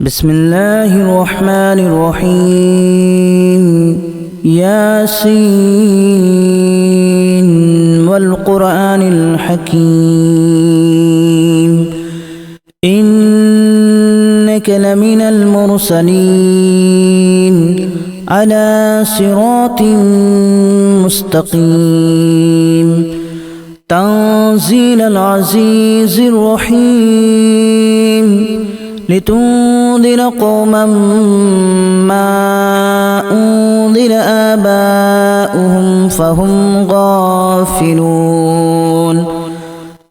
بسم الله الرحمن الرحيم ياسين والقرآن الحكيم إنك لمن المرسلين على صراط مستقيم تنزيل العزيز الرحيم لتنذر قوما ما أنذر آباؤهم فهم غافلون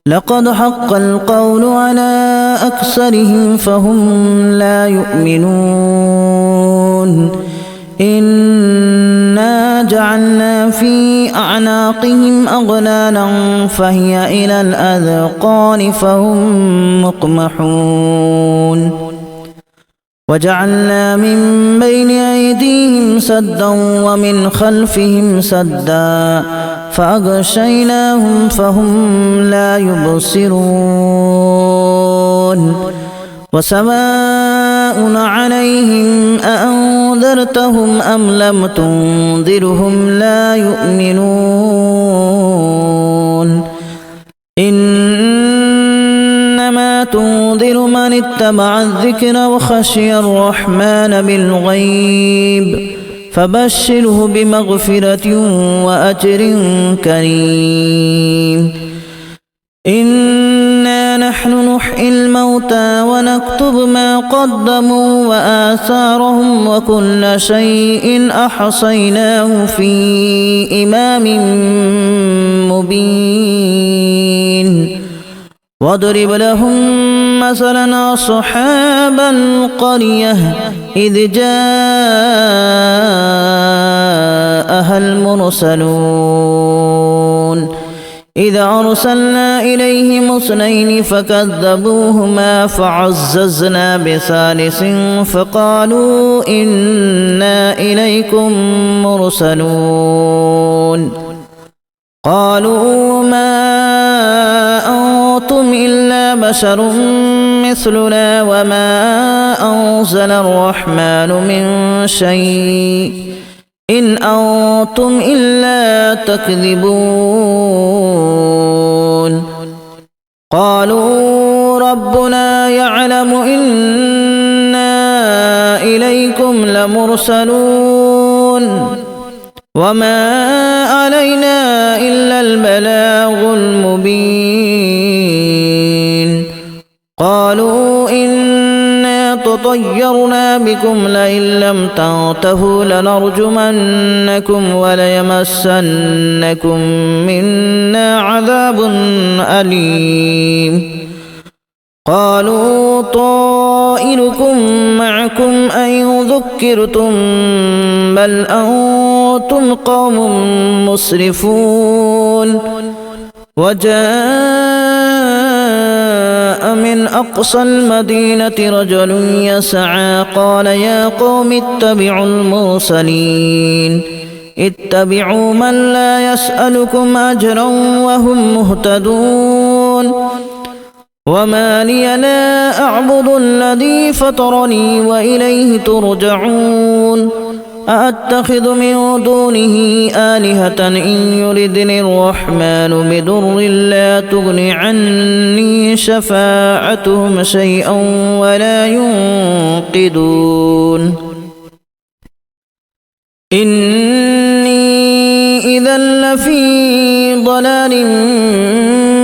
لقد حق القول على أكثرهم فهم لا يؤمنون إنا جعلنا في أعناقهم أغلالا فهي إلى الأذقان فهم مقمحون وجعلنا من بين أيديهم سدا ومن خلفهم سدا فأغشيناهم فهم لا يبصرون وسواء عليهم أأنذرتهم أم لم تنذرهم لا يؤمنون إنما تنذر من اتبع الذكر وخشي الرحمن بالغيب فبشره بمغفرة وأجر كريم إنا نحن نحيي الموتى ونكتب ما قدموا وآثارهم وكل شيء أحصيناه في إمام مبين واضرب لهم مثلا أصحاب القرية إذ جاءها المرسلون إذا أرسلنا إليهم اثنين فكذبوهما فعززنا بثالث فقالوا إنا إليكم مرسلون قالوا ما أنتم إلا بشر مثلنا وما أنزل الرحمن من شيء إن أنتم إلا تكذبون قالوا ربنا يعلم إنا إليكم لمرسلون وما علينا إلا البلاغ المبين قالوا إنا تطيرنا بكم لئن لم تنتهوا لنرجمنكم وليمسنكم منا عذاب أليم قالوا طائركم معكم أن ذكرتم بل أنتم قوم مسرفون وجاء من أقصى المدينة رجل يسعى قال يا قوم اتبعوا المرسلين اتبعوا من لا يسألكم أجرا وهم مهتدون وما لي لا أعبد الذي فطرني وإليه ترجعون أأتخذ من دونه آلهة إن يردني الرحمن بضر لا تغن عني شفاعتهم شيئا ولا ينقذون إني إذا لفي ضلال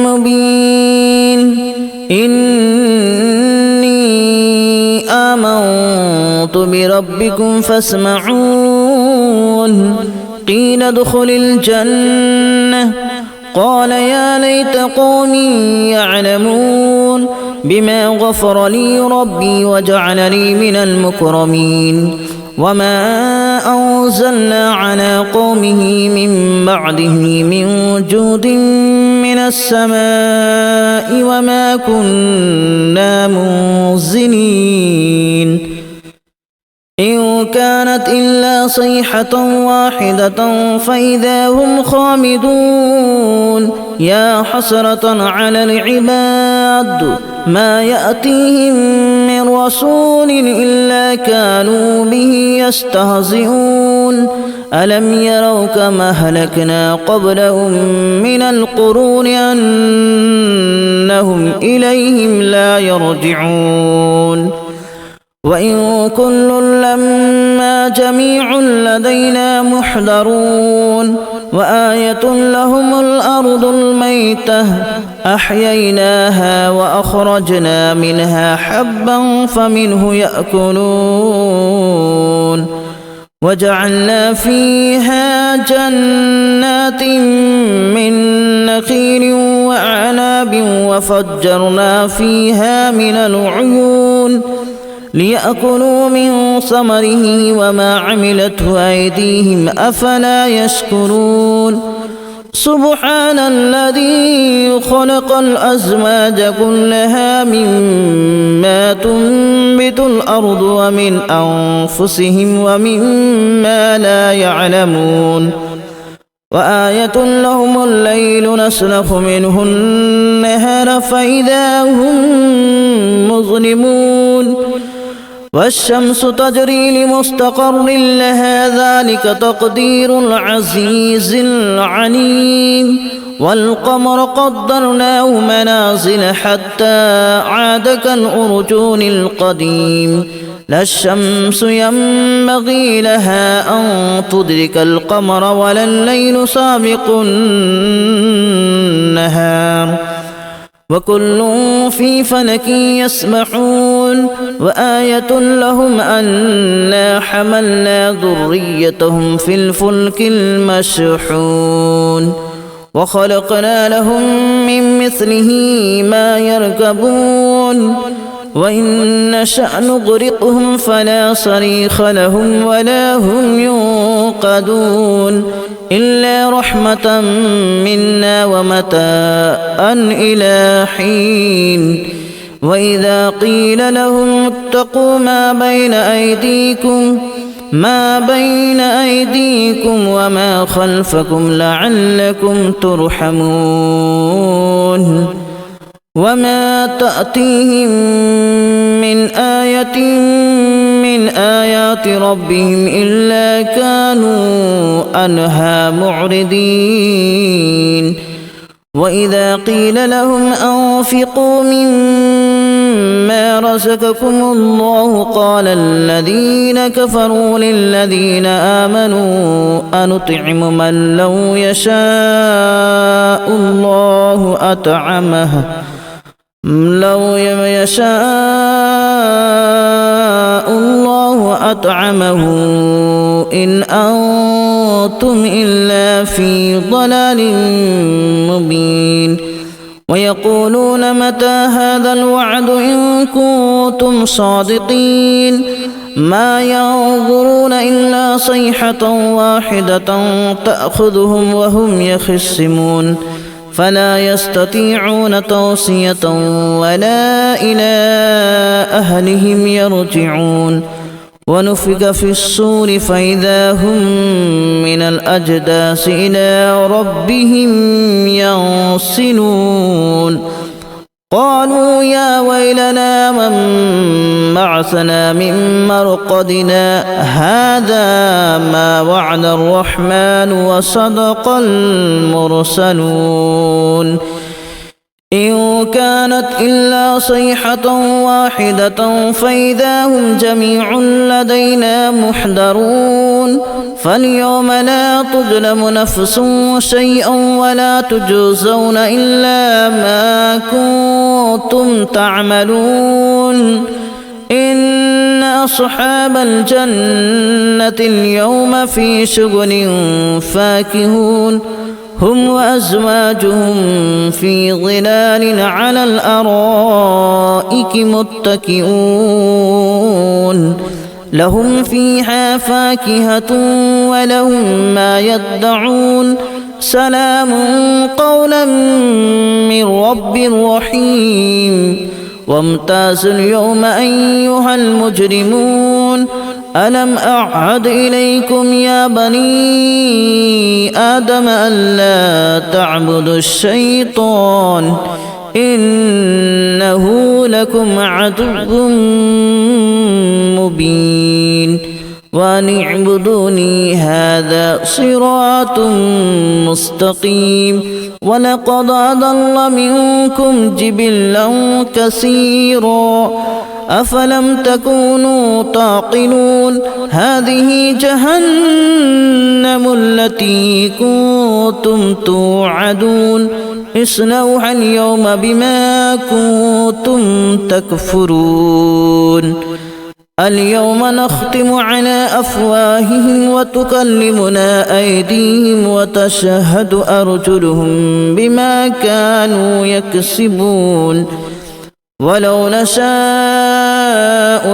مبين إني آمنت بربكم فاسمعون قيل ادخل الجنة قال يا ليت قومي يعلمون بما غفر لي ربي وجعلني من المكرمين وما أنزلنا على قومه من بعده من جود من السماء وما كنا منزلين إن كانت إلا صيحة واحدة فإذا هم خامدون يا حسرة على العباد ما يأتيهم من رسول إلا كانوا به يستهزئون ألم يروا كما أهلكنا قبلهم من القرون أنهم إليهم لا يرجعون وإن كل لما جميع لدينا محضرون وآية لهم الأرض الميتة أحييناها وأخرجنا منها حبا فمنه يأكلون وجعلنا فيها جنات من نخيل وأعناب وفجرنا فيها من العيون ليأكلوا من ثمره وما عملته أيديهم أفلا يشكرون سبحان الذي خلق الأزواج كلها مما تنبت الأرض ومن أنفسهم ومما لا يعلمون وآية لهم الليل نسلخ منه النهار فإذا هم مظلمون والشمس تجري لمستقر لها ذلك تقدير العزيز العليم والقمر قدرناه منازل حتى عاد كالأرجون القديم لا الشمس ينبغي لها أن تدرك القمر ولا الليل سابق النهار وكل في فلك يسبحون وآية لهم أنا حملنا ذريتهم في الفلك المشحون وخلقنا لهم من مثله ما يركبون وإن نشأ نغرقهم فلا صريخ لهم ولا هم ينقذون إلا رحمة منا ومتاعا إلى حين وإذا قيل لهم اتقوا ما بين أيديكم وما خلفكم لعلكم ترحمون وما تأتيهم من آية من آيات ربهم إلا كانوا عنها معرضين وإذا قيل لهم أنفقوا مما رزقكم الله قال الذين كفروا للذين آمنوا أنطعم من لو يشاء الله أطعمه إن أنتم إلا في ضلال مبين ويقولون متى هذا الوعد إن كنتم صادقين ما ينظرون إلا صيحة واحدة تأخذهم وهم يخصمون فلا يستطيعون توصية ولا إلى أهلهم يرجعون ونفخ في الصور فإذا هم من الأجداث إلى ربهم ينسلون قالوا يا ويلنا من بعثنا من مرقدنا هذا ما وعد الرحمن وصدق المرسلون إن كانت إلا صيحة واحدة فإذا هم جميع لدينا محضرون فاليوم لا تظلم نفس شيئا ولا تجزون إلا ما كنتم تعملون إن أصحاب الجنة اليوم في شغل فاكهون هم وأزواجهم في ظلال على الأرائك متكئون لهم فيها فاكهة ولهم ما يدعون سلام قولا من رب رحيم وامتازوا اليوم أيها المجرمون ألم أعهد إليكم يا بني آدم ألا تعبدوا الشيطان إنه لكم عدو مبين وأن اعبدوني هذا صراط مستقيم ولقد أضل منكم جبلا كثيرا أفلم تكونوا تعقلون هذه جهنم التي كنتم توعدون اصلوها اليوم بما كنتم تكفرون اليوم نختم على أفواههم وتكلمنا أيديهم وتشهد أرجلهم بما كانوا يكسبون ولو نشاء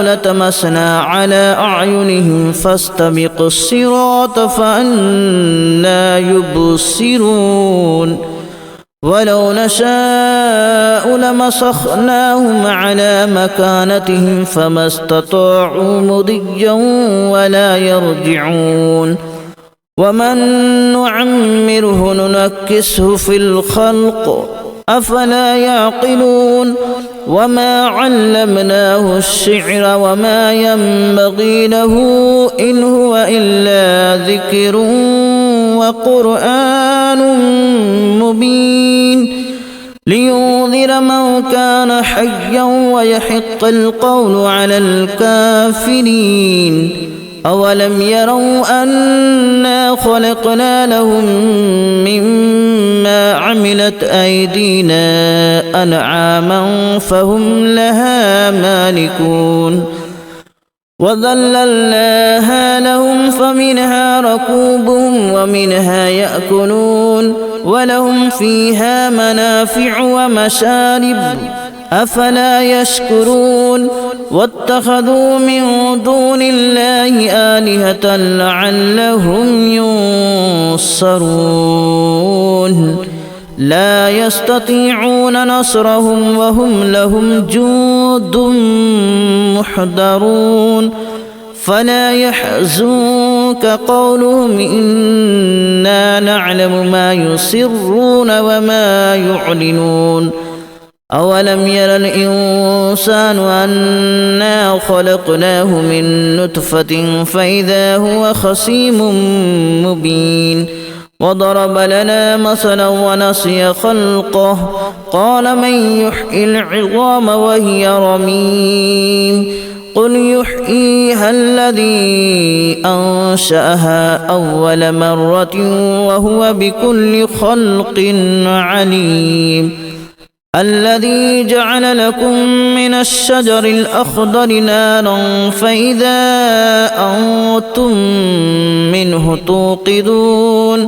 لتمسنا على أعينهم فاستبقوا الصراط فأنى يبصرون ولو نشاء لمسخناهم على مكانتهم فما استطاعوا مضيا ولا يرجعون ومن نعمره ننكسه في الخلق أفلا يعقلون وما علمناه الشعر وما ينبغي له إن هو إلا ذكر وقرآن مبين لينذر من كان حيا ويحق القول على الكافرين أولم يروا أنا خلقنا لهم مما عملت أيدينا أنعاما فهم لها مالكون وذللناها لهم فمنها ركوبهم ومنها يأكلون ولهم فيها منافع ومشارب أفلا يشكرون واتخذوا من دون الله آلهة لعلهم ينصرون لا يستطيعون نصرهم وهم لهم جند محضرون فلا يحزنك قولهم إنا نعلم ما يسرون وما يعلنون أولم ير الإنسان أنا خلقناه من نطفة فإذا هو خصيم مبين وضرب لنا مثلا ونسي خلقه قال من يحيي العظام وهي رميم قل يحييها الذي أنشأها أول مرة وهو بكل خلق عليم الذي جعل لكم من الشجر الأخضر نارا فإذا أنتم منه توقدون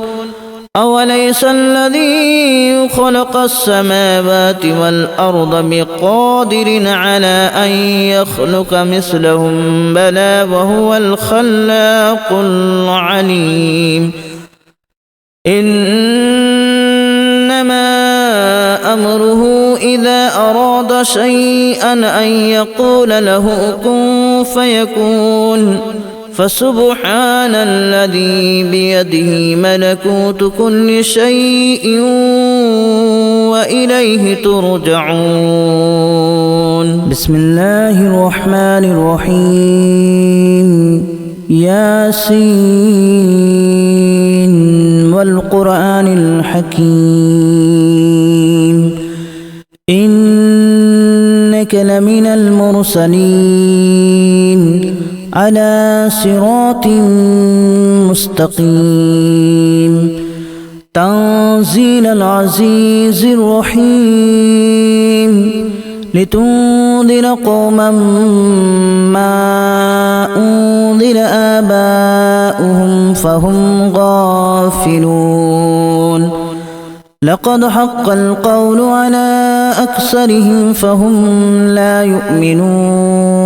أوليس الذي خلق السماوات والأرض بقادر على أن يخلق مثلهم بلى وهو الخلاق العليم إنما أمره إذا أراد شيئا أن يقول له كن فيكون فسبحان الذي بيده ملكوت كل شيء وإليه ترجعون بسم الله الرحمن الرحيم ياسين والقرآن الحكيم إنك لمن المرسلين على صراط مستقيم تنزيل العزيز الرحيم لتنذر قوما ما أنذر آباؤهم فهم غافلون لقد حق القول على أكثرهم فهم لا يؤمنون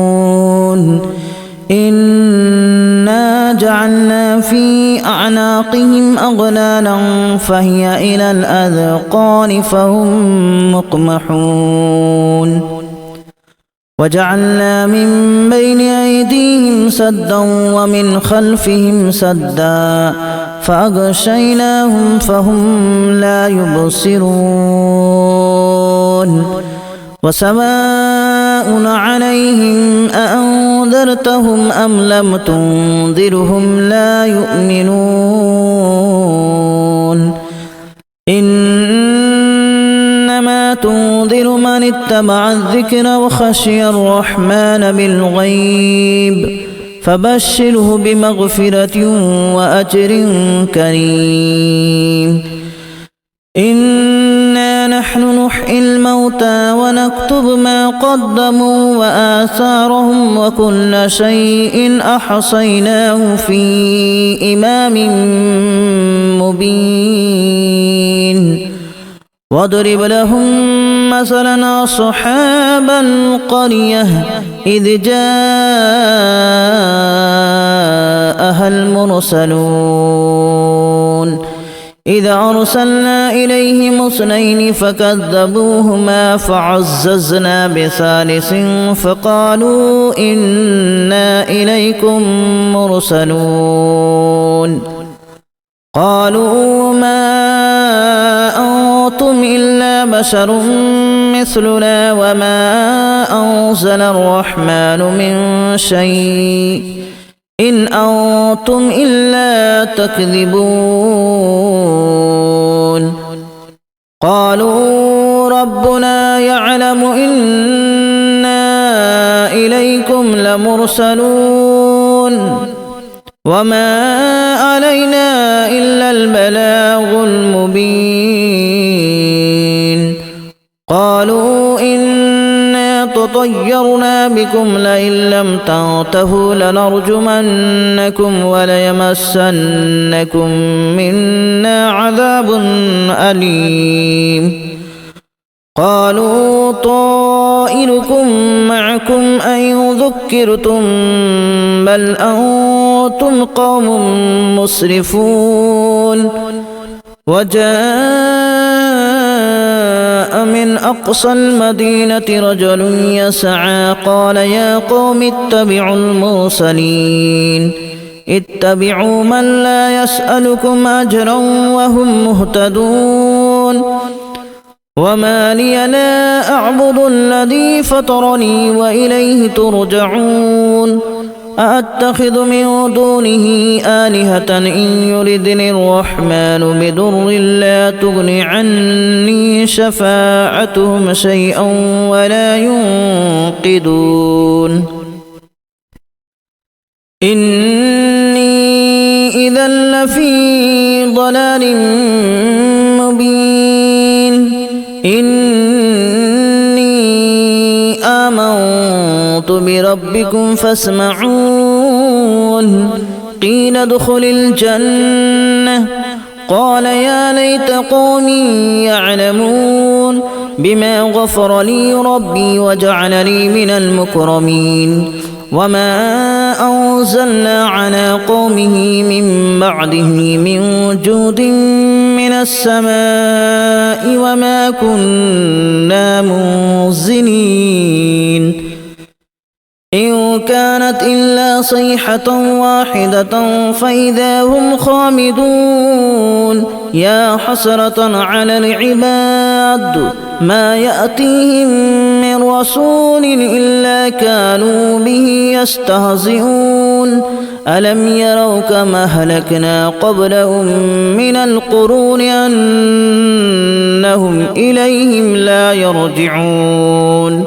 إنا جعلنا في أعناقهم أغلالا فهي إلى الأذقان فهم مقمحون وجعلنا من بين أيديهم سدا ومن خلفهم سدا فأغشيناهم فهم لا يبصرون وسواء عليهم أأنذرتهم أم لم تنذرهم لا يؤمنون إنما تنذر من اتبع الذكر وخشي الرحمن بالغيب فبشره بمغفرة وأجر كريم إنا نحن نحيي الموتى ونكتب ما قدموا وآثارهم وكل شيء أحصيناه في إمام مبين واضرب لهم مثلا أصحاب القرية إذ جاءها المرسلون إذا أرسلنا إليهم اثنين فكذبوهما فعززنا بثالث فقالوا إنا إليكم مرسلون قالوا ما أنتم إلا بشر مثلنا وما أنزل الرحمن من شيء إن أنتم إلا تكذبون قالوا ربنا يعلم إنا إليكم لمرسلون وما علينا إلا البلاغ المبين قالوا إنا تطيرنا بكم لئن لم تنتهوا لنرجمنكم وليمسنكم منا عذاب أليم قالوا طائركم معكم أن ذكرتم بل أنتم قوم مسرفون وجاء من أقصى المدينة رجل يسعى قال يا قوم اتبعوا المرسلين اتبعوا من لا يسألكم أجرا وهم مهتدون وما لي لا أعبد الذي فطرني وإليه ترجعون أأتخذ من دونه آلهة إن يردني الرحمن بضر لا تغن عني شفاعتهم شيئا ولا ينقذون إني إذا لفي ضلال مبين إني آمنت بربكم فاسمعون قيل ادخل الجنة قال يا ليت قومي يعلمون بما غفر لي ربي وجعلني من المكرمين وما أنزلنا على قومه من بعده من جود من السماء وما كنا منزلين إن كانت إلا صيحة واحدة فإذا هم خامدون يا حسرة على العباد ما يأتيهم من رسول إلا كانوا به يستهزئون ألم يروا كما أهلكنا قبلهم من القرون أنهم إليهم لا يرجعون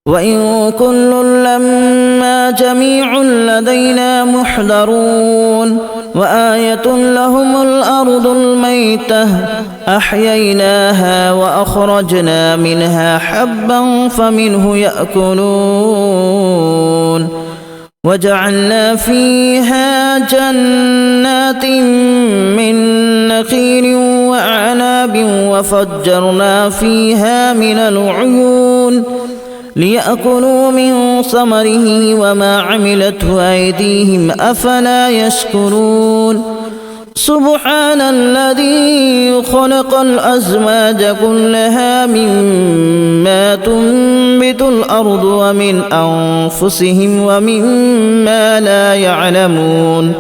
وإن كل لما جميع لدينا محضرون وآية لهم الأرض الميتة أحييناها وأخرجنا منها حبا فمنه يأكلون وجعلنا فيها جنات من نخيل وأعناب وفجرنا فيها من العيون ليأكلوا من ثمره وما عملته أيديهم أفلا يشكرون سبحان الذي خلق الأزواج كلها مما تنبت الأرض ومن أنفسهم ومما لا يعلمون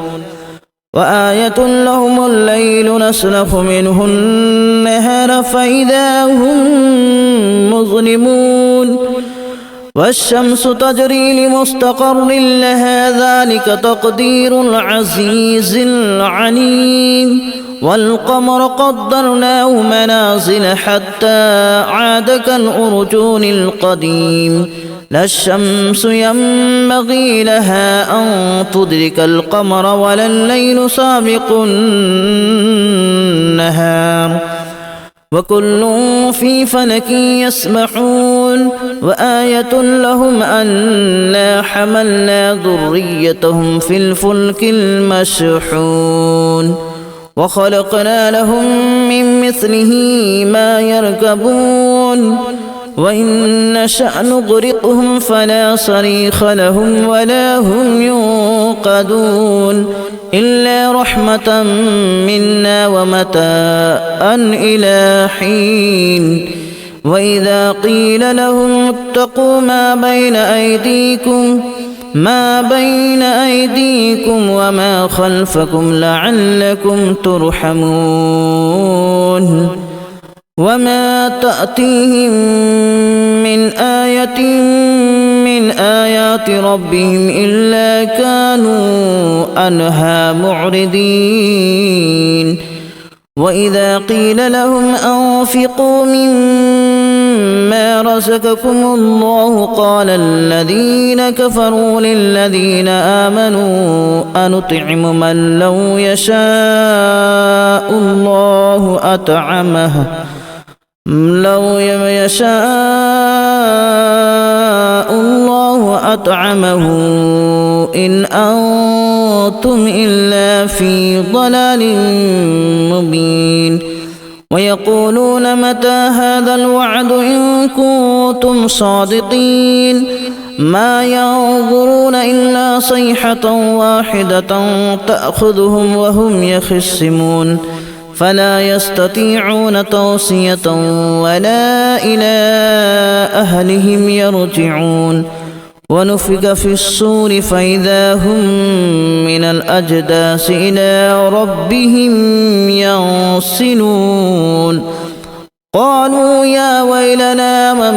وآية لهم الليل نسلخ منه النهار فإذا هم مظلمون والشمس تجري لمستقر لها ذلك تقدير العزيز العليم والقمر قدرناه منازل حتى عاد كالأرجون القديم لا الشمس ينبغي لها أن تدرك القمر ولا الليل سابق النهار وكل في فلك يسبحون وآية لهم أنا حملنا ذريتهم في الفلك المشحون وخلقنا لهم من مثله ما يركبون وإن نشأ نغرقهم فلا صريخ لهم ولا هم ينقذون إلا رحمة منا ومتاعا إلى حين وإذا قيل لهم اتقوا ما بين أيديكم وما خلفكم لعلكم ترحمون وما تأتيهم من آية من آيات ربهم إلا كانوا عنها معرضين وإذا قيل لهم أنفقوا مما رزقكم الله قال الذين كفروا للذين آمنوا أنطعم من لو يشاء الله أطعمه إن أنتم إلا في ضلال مبين ويقولون متى هذا الوعد إن كنتم صادقين ما ينظرون إلا صيحة واحدة تأخذهم وهم يخصمون فلا يستطيعون توصية ولا إلى أهلهم يرجعون ونفخ في الصور فإذا هم من الأجداث إلى ربهم ينسلون قالوا يا ويلنا من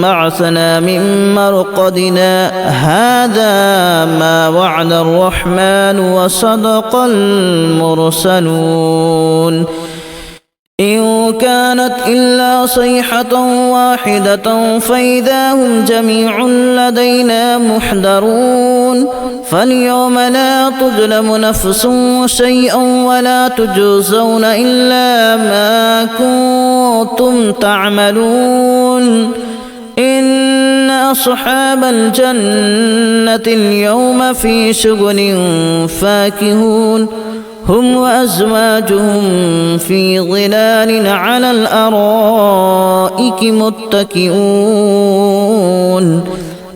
بعثنا من مرقدنا هذا ما وعد الرحمن وصدق المرسلون إن كانت إلا صيحة واحدة فإذا هم جميع لدينا محضرون فاليوم لا تظلم نفس شيئا ولا تجزون إلا ما كنتم تعملون إن أصحاب الجنة اليوم في شغل فاكهون هم وأزواجهم في ظلال على الأرائك متكئون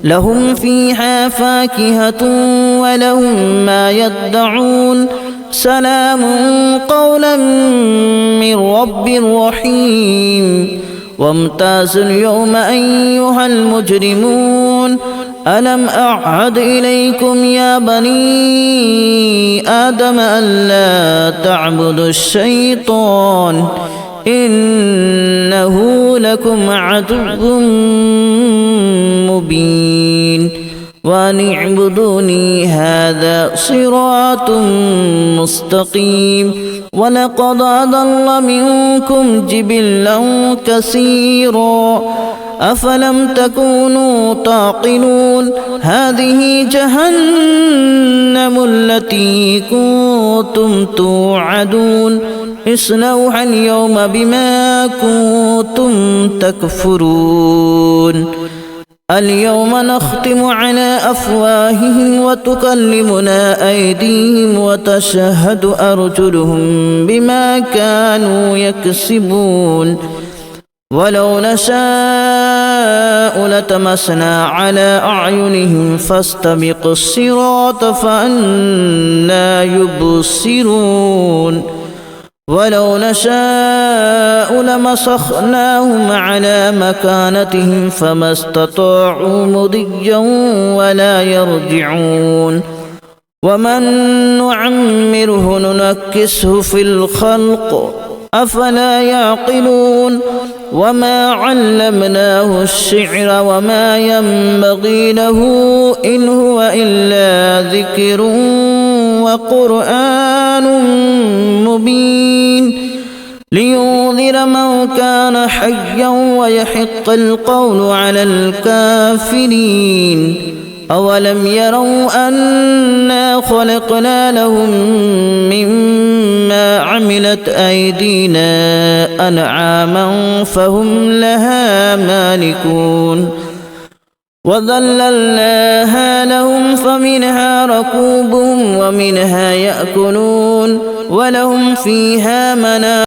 لهم فيها فاكهة ولهم ما يدعون سلام قولا من رب رحيم وامتازوا اليوم أيها المجرمون ألم أعهد إليكم يا بني آدم ألا تعبدوا الشيطان إنه لكم عدو مبين وأن اعبدوني هذا صراط مستقيم ولقد أضل منكم جبلا كثيرا أفلم تكونوا تعقلون هذه جهنم التي كنتم توعدون اصلوها اليوم بما كنتم تكفرون اليوم نختم على أفواههم وتكلمنا أيديهم وتشهد أرجلهم بما كانوا يكسبون ولو نشاء لتمسنا على أعينهم فاستبقوا الصراط فأنى يبصرون ولو نشاء لمسخناهم على مكانتهم فما استطاعوا مضيا ولا يرجعون ومن نعمره ننكسه في الخلق أفلا يعقلون وما علمناه الشعر وما ينبغي له إن هو إلا ذكر وقرآن مبين لينذر من كان حيا ويحق القول على الكافرين أولم يروا أنا خلقنا لهم مما عملت أيدينا أنعاما فهم لها مالكون وذللناها لهم فمنها ركوبهم ومنها يأكلون ولهم فيها منافع